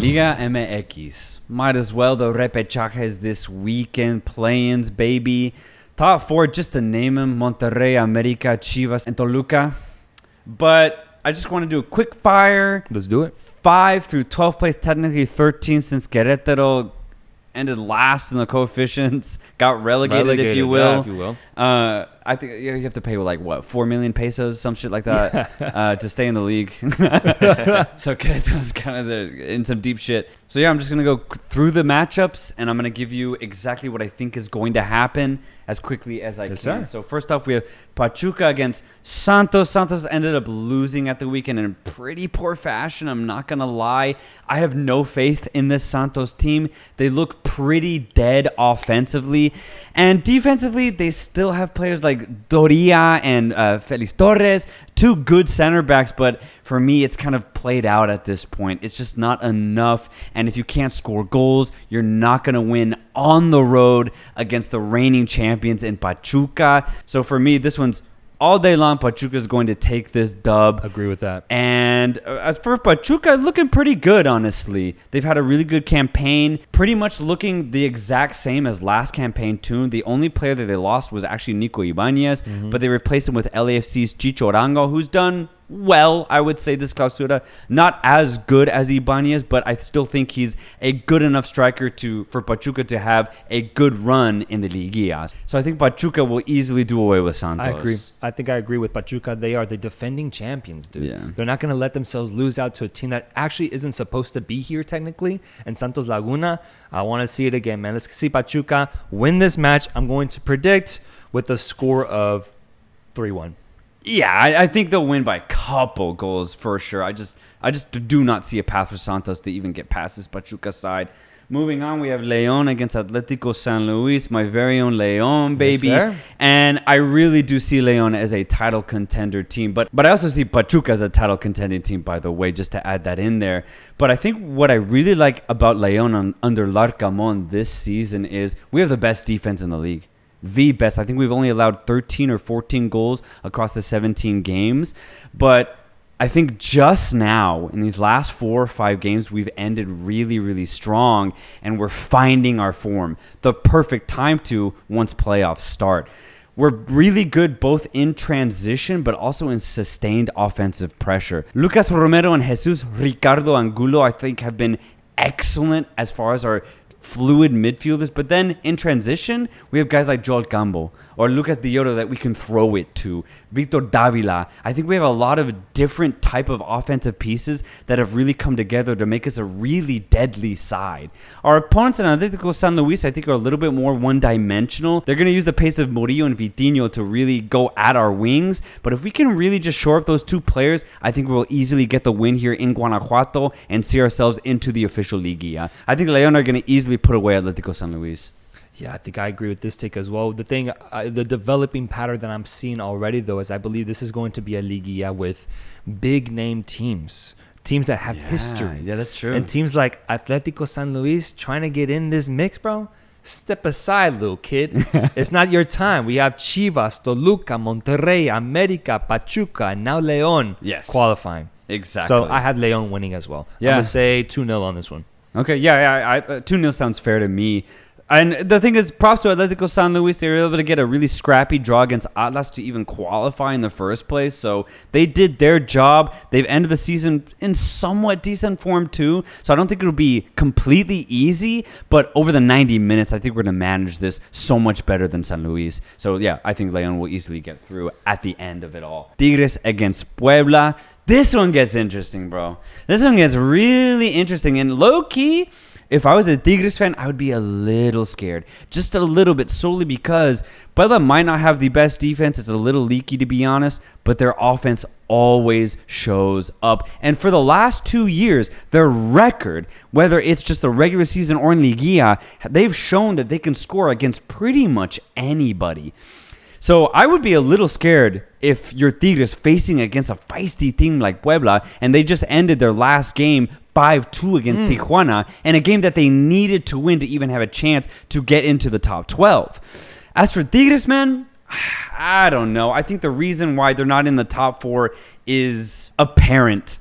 Liga MX. Might as well. The repechajes this weekend. Play-ins, baby. Top four, just to name them. Monterrey, America, Chivas, and Toluca. But I just want to do a quick fire. Let's do it. 5 through 12th place, technically 13 since Querétaro ended last in the coefficients. Got relegated if you will. Yeah, if you will. I think you have to pay like what, 4 million pesos, some shit like that, to stay in the league. So Querétaro's kind of in some deep shit. So yeah, I'm just gonna go through the matchups and I'm gonna give you exactly what I think is going to happen as quickly as I can. Sir. So first off, we have Pachuca against Santos. Santos ended up losing at the weekend in pretty poor fashion. I'm not gonna lie. I have no faith in this Santos team. They look pretty dead offensively, and defensively, they still have players like Doria and Felix Torres, two good center backs, but for me, it's kind of played out at this point. It's just not enough, and if you can't score goals, you're not going to win on the road against the reigning champions in Pachuca. So for me, this one's all day long. Pachuca is going to take this dub. Agree with that. And as for Pachuca, looking pretty good, honestly. They've had a really good campaign, pretty much looking the exact same as last campaign too. The only player that they lost was actually Nico Ibanez, but they replaced him with LAFC's Chicho Arango, who's done well, I would say, this Clausura. Not as good as Ibanez, but I still think he's a good enough striker for Pachuca to have a good run in the Liguilla. So I think Pachuca will easily do away with Santos. I agree. I think I agree with Pachuca. They are the defending champions, dude. Yeah. They're not going to let themselves lose out to a team that actually isn't supposed to be here technically. And Santos Laguna, I want to see it again, man. Let's see Pachuca win this match. I'm going to predict with a score of 3-1. Yeah, I think they'll win by a couple goals for sure. I just do not see a path for Santos to even get past this Pachuca side. Moving on, we have León against Atletico San Luis, my very own León, baby. Yes, And I really do see León as a title contender team. But I also see Pachuca as a title contending team, by the way, just to add that in there. But I think what I really like about León under Larcamón this season is we have the best defense in the league. The best. I think we've only allowed 13 or 14 goals across the 17 games. But I think just now, in these last 4 or 5 games, we've ended really, really strong. And we're finding our form. The perfect time to once playoffs start. We're really good both in transition, but also in sustained offensive pressure. Lucas Romero and Jesus Ricardo Angulo, I think, have been excellent as far as our fluid midfielders, but then in transition we have guys like Joel Campo or Lucas Dioro that we can throw it to, Victor Davila. I think we have a lot of different type of offensive pieces that have really come together to make us a really deadly side. Our opponents in Atletico San Luis, I think, are a little bit more one-dimensional. They're going to use the pace of Murillo and Vitinho to really go at our wings, but if we can really just shore up those two players, I think we'll easily get the win here in Guanajuato and see ourselves into the official Liguilla. I think León are going to easily put away Atletico San Luis. Yeah, I think I agree with this take as well. The developing pattern that I'm seeing already, though, is I believe this is going to be a Liguilla with big-name teams. Teams that have history. Yeah, that's true. And teams like Atletico San Luis trying to get in this mix, bro. Step aside, little kid. It's not your time. We have Chivas, Toluca, Monterrey, America, Pachuca, and now León qualifying. Exactly. So I had León winning as well. Yeah. I'm going to say 2-0 on this one. Okay, yeah, 2-0 sounds fair to me. And the thing is, props to Atletico San Luis. They were able to get a really scrappy draw against Atlas to even qualify in the first place. So they did their job. They've ended the season in somewhat decent form too. So I don't think it'll be completely easy. But over the 90 minutes, I think we're going to manage this so much better than San Luis. So yeah, I think León will easily get through at the end of it all. Tigres against Puebla. This one gets interesting, bro. This one gets really interesting. And low-key, if I was a Tigres fan, I would be a little scared. Just a little bit, solely because Puebla might not have the best defense. It's a little leaky, to be honest, but their offense always shows up. And for the last 2 years, their record, whether it's just the regular season or in Liguilla, they've shown that they can score against pretty much anybody. So I would be a little scared if you're Tigres facing against a feisty team like Puebla and they just ended their last game 5-2 against Tijuana, and a game that they needed to win to even have a chance to get into the top 12. As for Tigres, man, I don't know. I think the reason why they're not in the top 4 is apparent.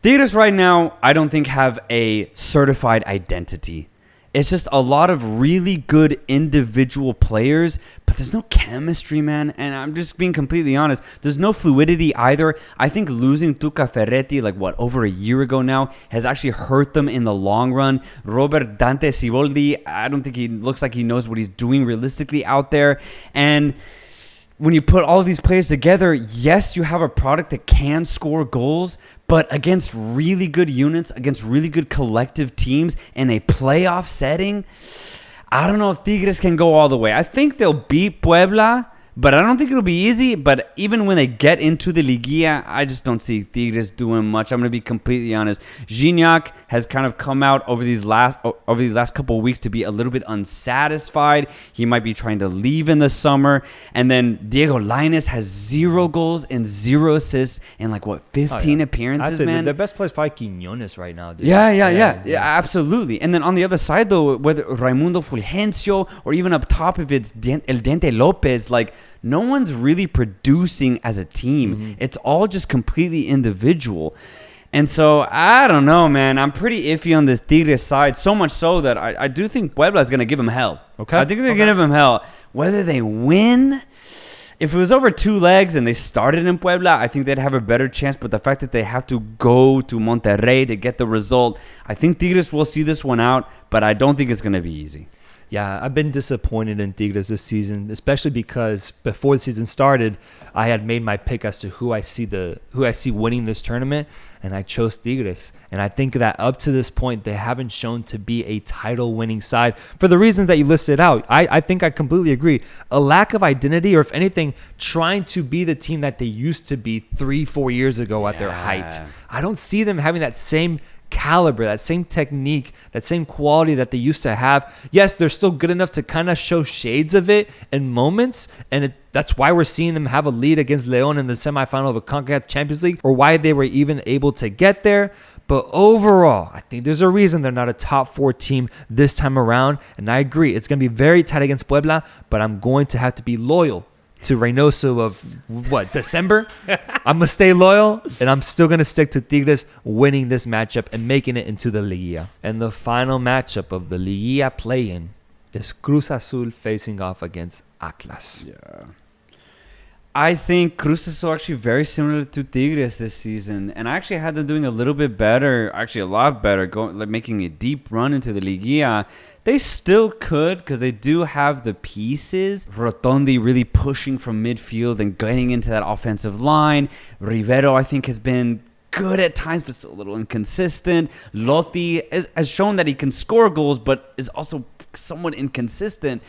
Tigres right now, I don't think have a certified identity. It's just a lot of really good individual players, but there's no chemistry, man. And I'm just being completely honest. There's no fluidity either. I think losing Tuca Ferretti, over a year ago now, has actually hurt them in the long run. Robert Dante Siboldi, I don't think he looks like he knows what he's doing realistically out there. And when you put all of these players together, yes, you have a product that can score goals, but against really good units, against really good collective teams in a playoff setting, I don't know if Tigres can go all the way. I think they'll beat Puebla, but I don't think it'll be easy. But even when they get into the Liguilla, I just don't see Tigres doing much. I'm going to be completely honest. Gignac has kind of come out over these last couple of weeks to be a little bit unsatisfied. He might be trying to leave in the summer. And then Diego Lainez has 0 goals and 0 assists in 15 appearances, man. The best player is probably Quiñones right now, dude. Yeah, absolutely. And then on the other side, though, whether Raimundo Fulgencio or even up top, if it's El Diente Lopez, no one's really producing as a team. Mm-hmm. It's all just completely individual. And so, I don't know, man. I'm pretty iffy on this Tigres side, so much so that I do think Puebla is going to give them hell. Okay. I think they're going to give them hell. Whether they win, if it was over 2 legs and they started in Puebla, I think they'd have a better chance. But the fact that they have to go to Monterrey to get the result, I think Tigres will see this one out, but I don't think it's going to be easy. Yeah, I've been disappointed in Tigres this season, especially because before the season started, I had made my pick as to who I see winning this tournament, and I chose Tigres. And I think that up to this point, they haven't shown to be a title-winning side for the reasons that you listed out. I think I completely agree. A lack of identity, or if anything, trying to be the team that they used to be 3-4 years ago at their height. I don't see them having that same caliber, that same technique, that same quality that they used to have. Yes, they're still good enough to kind of show shades of it in moments, and that's why we're seeing them have a lead against León in the semifinal of a CONCACAF Champions League, or why they were even able to get there. But overall, I think there's a reason they're not a top 4 team this time around, and I agree, it's going to be very tight against Puebla, but I'm going to have to be loyal to Reynoso of December. I'm gonna stay loyal, and I'm still gonna stick to Tigres winning this matchup and making it into the Liguilla. And the final matchup of the Liguilla play-in is Cruz Azul facing off against Atlas. Yeah, I think Cruz Azul actually very similar to Tigres this season, and I actually had them doing a little bit better, actually a lot better, making a deep run into the Liguilla. They still could, because they do have the pieces. Rotondi really pushing from midfield and getting into that offensive line. Rivero, I think, has been good at times, but still a little inconsistent. Lotti has shown that he can score goals, but is also somewhat inconsistent.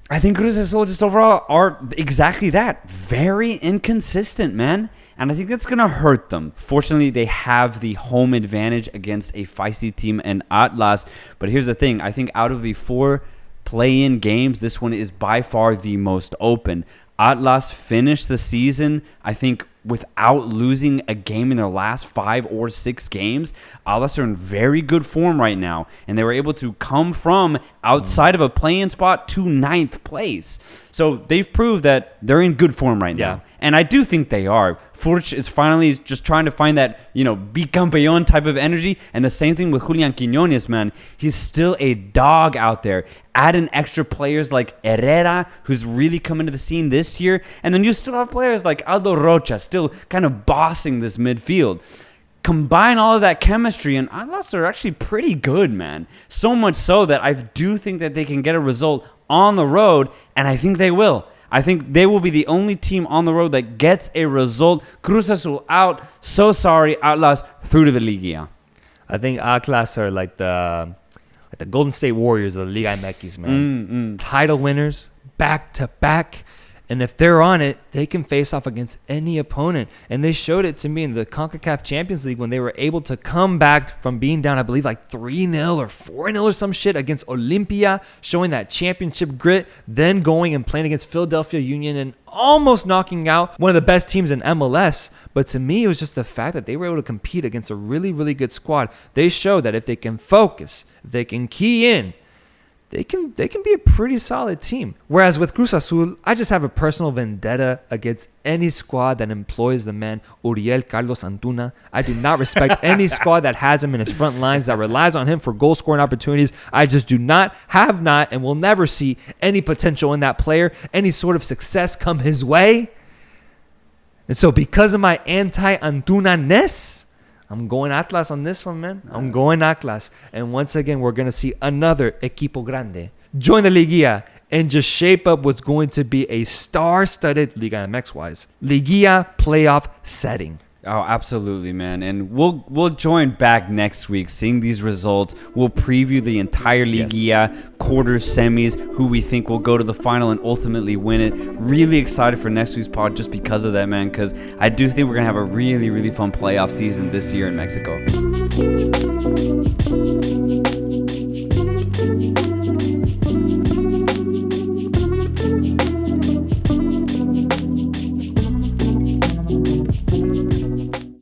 I think Cruz Azul just overall are exactly that. Very inconsistent, man. And I think that's going to hurt them. Fortunately, they have the home advantage against a feisty team in Atlas. But here's the thing. I think out of the 4 play-in games, this one is by far the most open. Atlas finished the season, I think, without losing a game in their last 5 or 6 games. Atlas are in very good form right now, and they were able to come from outside of a play-in spot to 9th place. So they've proved that they're in good form right now. And I do think they are. Furch is finally just trying to find that, bicampeón type of energy. And the same thing with Julian Quiñones, man. He's still a dog out there. Add in extra players like Herrera, who's really coming to the scene this year. And then you still have players like Aldo Rocha still kind of bossing this midfield. Combine all of that chemistry, and Atlas are actually pretty good, man. So much so that I do think that they can get a result on the road, and I think they will. I think they will be the only team on the road that gets a result. Cruz Azul out. So sorry, Atlas through to the Liguilla. I think Atlas are like the Golden State Warriors of the Liga MX, man. Title winners, back to back. And if they're on it, they can face off against any opponent. And they showed it to me in the CONCACAF Champions League when they were able to come back from being down, I believe, 3-0 or 4-0 or some shit against Olimpia, showing that championship grit, then going and playing against Philadelphia Union and almost knocking out one of the best teams in MLS. But to me, it was just the fact that they were able to compete against a really, really good squad. They showed that if they can focus, if they can key in, they can be a pretty solid team. Whereas with Cruz Azul, I just have a personal vendetta against any squad that employs the man Uriel Carlos Antuna. I do not respect any squad that has him in its front lines, that relies on him for goal scoring opportunities. I just do not, have not, and will never see any potential in that player, any sort of success come his way. And so because of my anti-Antuna-ness, I'm going Atlas on this one, man. I'm going Atlas. And once again, we're going to see another equipo grande join the Liguilla and just shape up what's going to be a star-studded Liga MX-wise Liguilla playoff setting. Oh, absolutely, man. And we'll join back next week seeing these results. We'll preview the entire Liguilla, quarters, semis, who we think will go to the final and ultimately win it. Really excited for next week's pod just because of that, man, because I do think we're going to have a really, really fun playoff season this year in Mexico.